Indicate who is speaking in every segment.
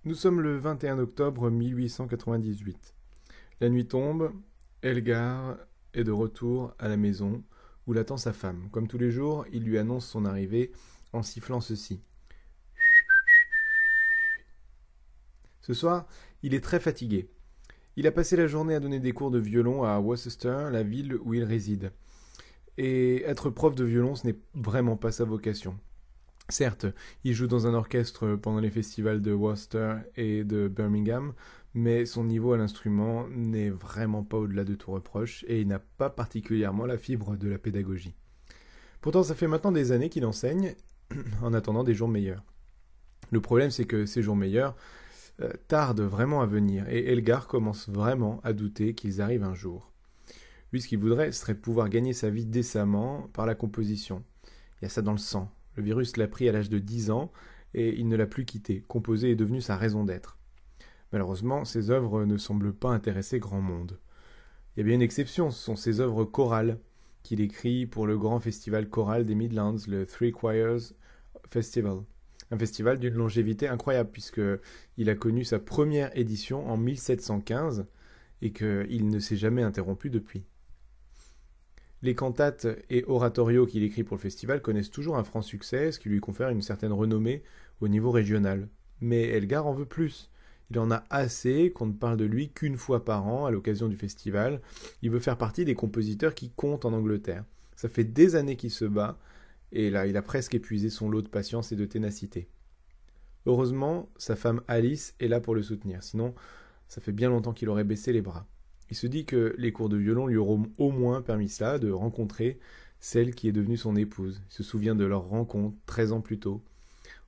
Speaker 1: Nous sommes le 21 octobre 1898. La nuit tombe, Elgar est de retour à la maison où l'attend sa femme. Comme tous les jours, il lui annonce son arrivée en sifflant ceci. Ce soir, il est très fatigué. Il a passé la journée à donner des cours de violon à Worcester, la ville où il réside. Et être prof de violon, ce n'est vraiment pas sa vocation. Certes, il joue dans un orchestre pendant les festivals de Worcester et de Birmingham, mais son niveau à l'instrument n'est vraiment pas au-delà de tout reproche et il n'a pas particulièrement la fibre de la pédagogie. Pourtant, ça fait maintenant des années qu'il enseigne en attendant des jours meilleurs. Le problème, c'est que ces jours meilleurs tardent vraiment à venir et Elgar commence vraiment à douter qu'ils arrivent un jour. Lui, ce qu'il voudrait serait pouvoir gagner sa vie décemment par la composition. Il y a ça dans le sang. Le virus l'a pris à l'âge de 10 ans et il ne l'a plus quitté. Composer est devenu sa raison d'être. Malheureusement, ses œuvres ne semblent pas intéresser grand monde. Il y a bien une exception, ce sont ses œuvres chorales qu'il écrit pour le grand festival choral des Midlands, le Three Choirs Festival. Un festival d'une longévité incroyable puisqu'il a connu sa première édition en 1715 et qu'il ne s'est jamais interrompu depuis. Les cantates et oratorios qu'il écrit pour le festival connaissent toujours un franc succès, ce qui lui confère une certaine renommée au niveau régional. Mais Elgar en veut plus. Il en a assez qu'on ne parle de lui qu'une fois par an à l'occasion du festival. Il veut faire partie des compositeurs qui comptent en Angleterre. Ça fait des années qu'il se bat, et là, il a presque épuisé son lot de patience et de ténacité. Heureusement, sa femme Alice est là pour le soutenir, sinon ça fait bien longtemps qu'il aurait baissé les bras. Il se dit que les cours de violon lui auront au moins permis cela, de rencontrer celle qui est devenue son épouse. Il se souvient de leur rencontre 13 ans plus tôt.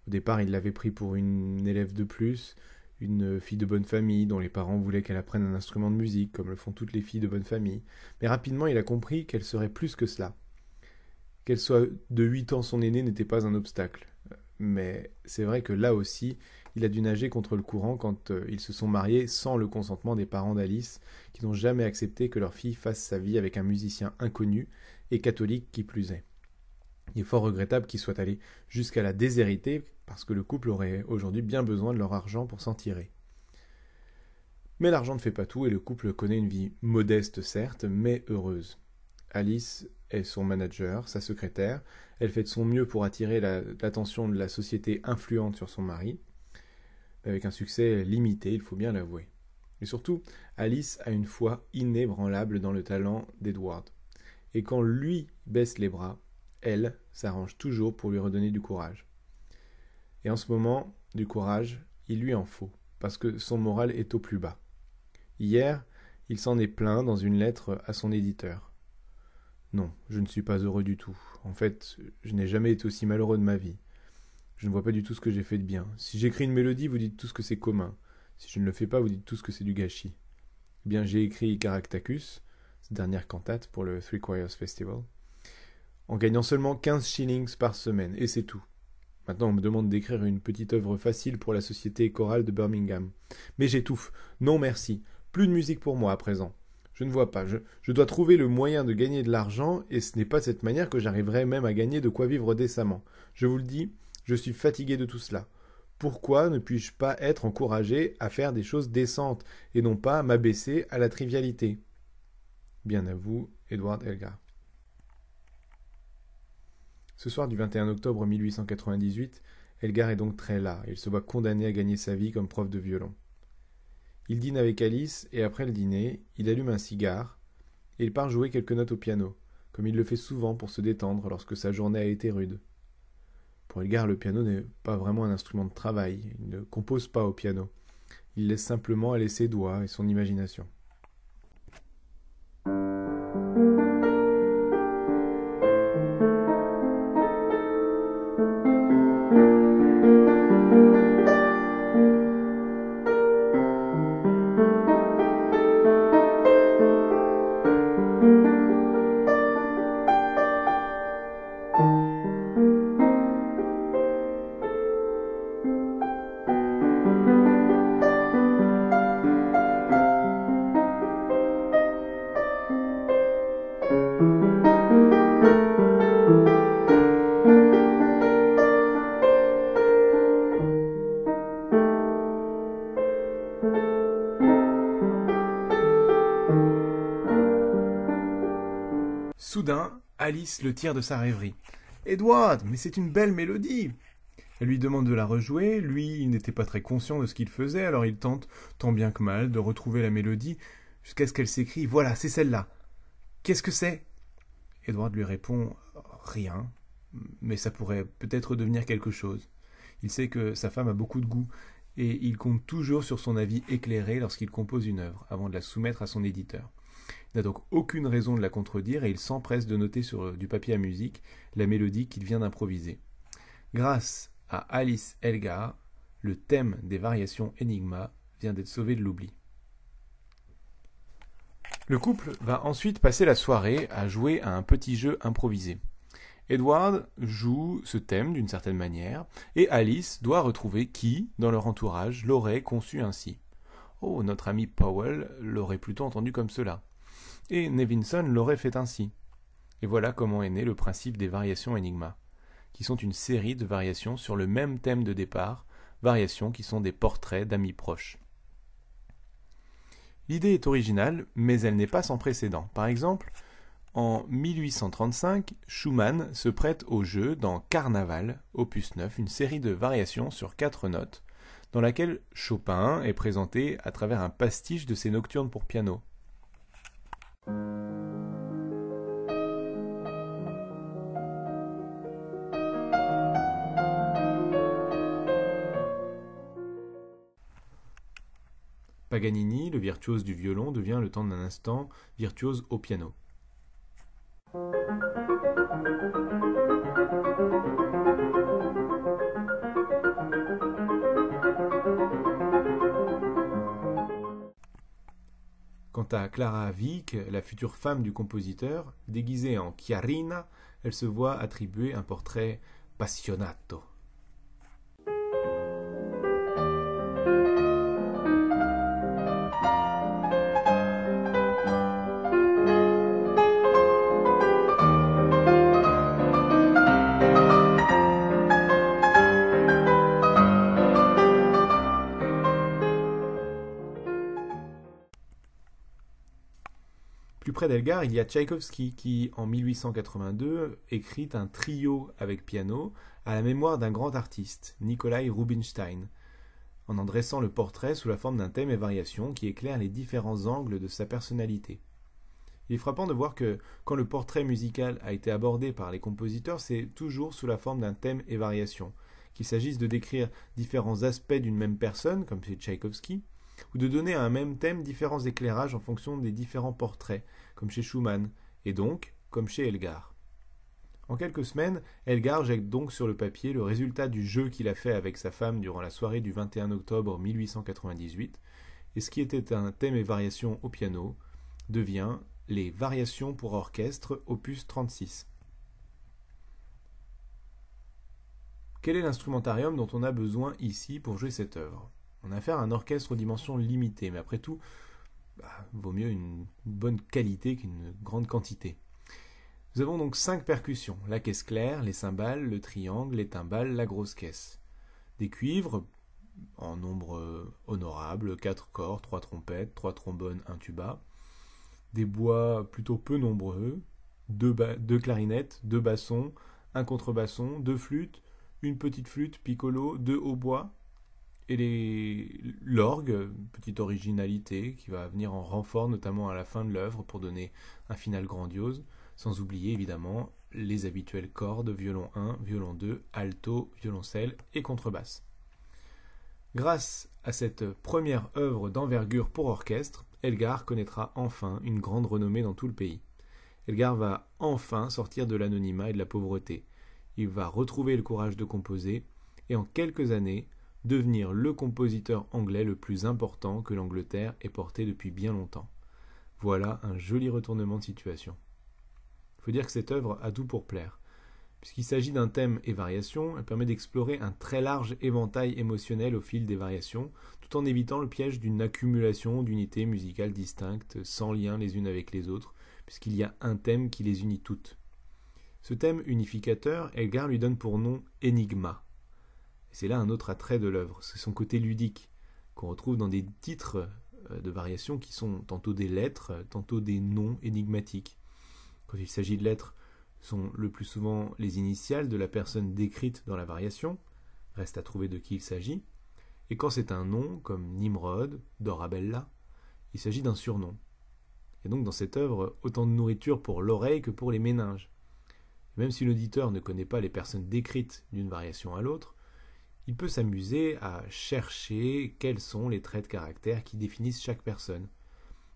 Speaker 1: Au départ, il l'avait pris pour une élève de plus, une fille de bonne famille dont les parents voulaient qu'elle apprenne un instrument de musique, comme le font toutes les filles de bonne famille. Mais rapidement, il a compris qu'elle serait plus que cela. Qu'elle soit de 8 ans son aînée n'était pas un obstacle. Mais c'est vrai que là aussi, il a dû nager contre le courant quand ils se sont mariés sans le consentement des parents d'Alice, qui n'ont jamais accepté que leur fille fasse sa vie avec un musicien inconnu et catholique qui plus est. Il est fort regrettable qu'ils soient allés jusqu'à la déshériter, parce que le couple aurait aujourd'hui bien besoin de leur argent pour s'en tirer. Mais l'argent ne fait pas tout et le couple connaît une vie modeste certes, mais heureuse. Alice est son manager, sa secrétaire. Elle fait de son mieux pour attirer l'attention de la société influente sur son mari, avec un succès limité, il faut bien l'avouer. Et surtout, Alice a une foi inébranlable dans le talent d'Edward. Et quand lui baisse les bras, elle s'arrange toujours pour lui redonner du courage. Et en ce moment, du courage, il lui en faut, parce que son moral est au plus bas. Hier, il s'en est plaint dans une lettre à son éditeur. Non, je ne suis pas heureux du tout. En fait, je n'ai jamais été aussi malheureux de ma vie. Je ne vois pas du tout ce que j'ai fait de bien. Si j'écris une mélodie, vous dites tous que c'est commun. Si je ne le fais pas, vous dites tous que c'est du gâchis. Eh bien, j'ai écrit Caractacus, cette dernière cantate pour le Three Choirs Festival, en gagnant seulement 15 shillings par semaine, et c'est tout. Maintenant, on me demande d'écrire une petite œuvre facile pour la société chorale de Birmingham. Mais j'étouffe. Non, merci. Plus de musique pour moi à présent. Je ne vois pas. Je dois trouver le moyen de gagner de l'argent, et ce n'est pas de cette manière que j'arriverai même à gagner de quoi vivre décemment. Je vous le dis, je suis fatigué de tout cela. Pourquoi ne puis-je pas être encouragé à faire des choses décentes, et non pas m'abaisser à la trivialité? Bien à vous, Edward Elgar. Ce soir du 21 octobre 1898, Elgar est donc très las. Il se voit condamné à gagner sa vie comme prof de violon. Il dîne avec Alice et après le dîner, il allume un cigare et il part jouer quelques notes au piano, comme il le fait souvent pour se détendre lorsque sa journée a été rude. Pour Elgar, le piano n'est pas vraiment un instrument de travail. Il ne compose pas au piano. Il laisse simplement aller ses doigts et son imagination. Soudain, Alice le tire de sa rêverie. « Edward, mais c'est une belle mélodie !» Elle lui demande de la rejouer. Lui, il n'était pas très conscient de ce qu'il faisait, alors il tente, tant bien que mal, de retrouver la mélodie, jusqu'à ce qu'elle s'écrie « Voilà, c'est celle-là !»« Qu'est-ce que c'est ?» Edward lui répond « Rien, mais ça pourrait peut-être devenir quelque chose. » Il sait que sa femme a beaucoup de goût, et il compte toujours sur son avis éclairé lorsqu'il compose une œuvre, avant de la soumettre à son éditeur. Il n'a donc aucune raison de la contredire, et il s'empresse de noter sur du papier à musique la mélodie qu'il vient d'improviser. Grâce à Alice Elgar, le thème des variations Enigma vient d'être sauvé de l'oubli. Le couple va ensuite passer la soirée à jouer à un petit jeu improvisé. Edward joue ce thème d'une certaine manière, et Alice doit retrouver qui, dans leur entourage, l'aurait conçu ainsi. Oh, notre ami Powell l'aurait plutôt entendu comme cela. Et Nevinson l'aurait fait ainsi. Et voilà comment est né le principe des variations Enigma, qui sont une série de variations sur le même thème de départ, variations qui sont des portraits d'amis proches. L'idée est originale, mais elle n'est pas sans précédent. Par exemple, en 1835, Schumann se prête au jeu dans Carnaval, opus 9, une série de variations sur 4 notes, dans laquelle Chopin est présenté à travers un pastiche de ses nocturnes pour piano. Paganini, le virtuose du violon, devient le temps d'un instant virtuose au piano. Quant à Clara Wieck, la future femme du compositeur, déguisée en Chiarina, elle se voit attribuer un portrait passionato. Plus près d'Elgar, il y a Tchaïkovski qui, en 1882, écrit un trio avec piano à la mémoire d'un grand artiste, Nikolai Rubinstein, en dressant le portrait sous la forme d'un thème et variation qui éclaire les différents angles de sa personnalité. Il est frappant de voir que quand le portrait musical a été abordé par les compositeurs, c'est toujours sous la forme d'un thème et variation, qu'il s'agisse de décrire différents aspects d'une même personne, comme chez Tchaïkovski, ou de donner à un même thème différents éclairages en fonction des différents portraits, comme chez Schumann, et donc comme chez Elgar. En quelques semaines, Elgar jette donc sur le papier le résultat du jeu qu'il a fait avec sa femme durant la soirée du 21 octobre 1898, et ce qui était un thème et variation au piano devient les variations pour orchestre opus 36. Quel est l'instrumentarium dont on a besoin ici pour jouer cette œuvre ? On a affaire à un orchestre aux dimensions limitées, mais après tout, vaut mieux une bonne qualité qu'une grande quantité. Nous avons donc 5 percussions, la caisse claire, les cymbales, le triangle, les timbales, la grosse caisse. Des cuivres, en nombre honorable, 4 corps, 3 trompettes, 3 trombones, 1 tuba. Des bois plutôt peu nombreux, 2 clarinettes, 2 bassons, 1 contrebasson, 2 flûtes, une petite flûte piccolo, 2 hautbois, et l'orgue, petite originalité qui va venir en renfort notamment à la fin de l'œuvre pour donner un final grandiose, sans oublier évidemment les habituelles cordes, violon 1, violon 2, alto, violoncelle et contrebasse. Grâce à cette première œuvre d'envergure pour orchestre, Elgar connaîtra enfin une grande renommée dans tout le pays. Elgar va enfin sortir de l'anonymat et de la pauvreté. Il va retrouver le courage de composer et en quelques années devenir le compositeur anglais le plus important que l'Angleterre ait porté depuis bien longtemps. Voilà un joli retournement de situation. Il faut dire que cette œuvre a tout pour plaire. Puisqu'il s'agit d'un thème et variation, elle permet d'explorer un très large éventail émotionnel au fil des variations, tout en évitant le piège d'une accumulation d'unités musicales distinctes, sans lien les unes avec les autres, puisqu'il y a un thème qui les unit toutes. Ce thème unificateur, Elgar lui donne pour nom Enigma. Et c'est là un autre attrait de l'œuvre, c'est son côté ludique, qu'on retrouve dans des titres de variations qui sont tantôt des lettres, tantôt des noms énigmatiques. Quand il s'agit de lettres, sont le plus souvent les initiales de la personne décrite dans la variation, reste à trouver de qui il s'agit, et quand c'est un nom, comme Nimrod, Dorabella, il s'agit d'un surnom. Il y a donc dans cette œuvre autant de nourriture pour l'oreille que pour les méninges. Et même si l'auditeur ne connaît pas les personnes décrites d'une variation à l'autre, il peut s'amuser à chercher quels sont les traits de caractère qui définissent chaque personne,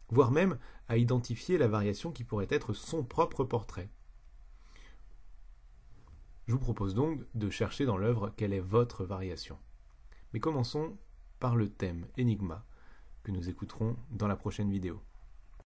Speaker 1: voire même à identifier la variation qui pourrait être son propre portrait. Je vous propose donc de chercher dans l'œuvre quelle est votre variation. Mais commençons par le thème Enigma, que nous écouterons dans la prochaine vidéo.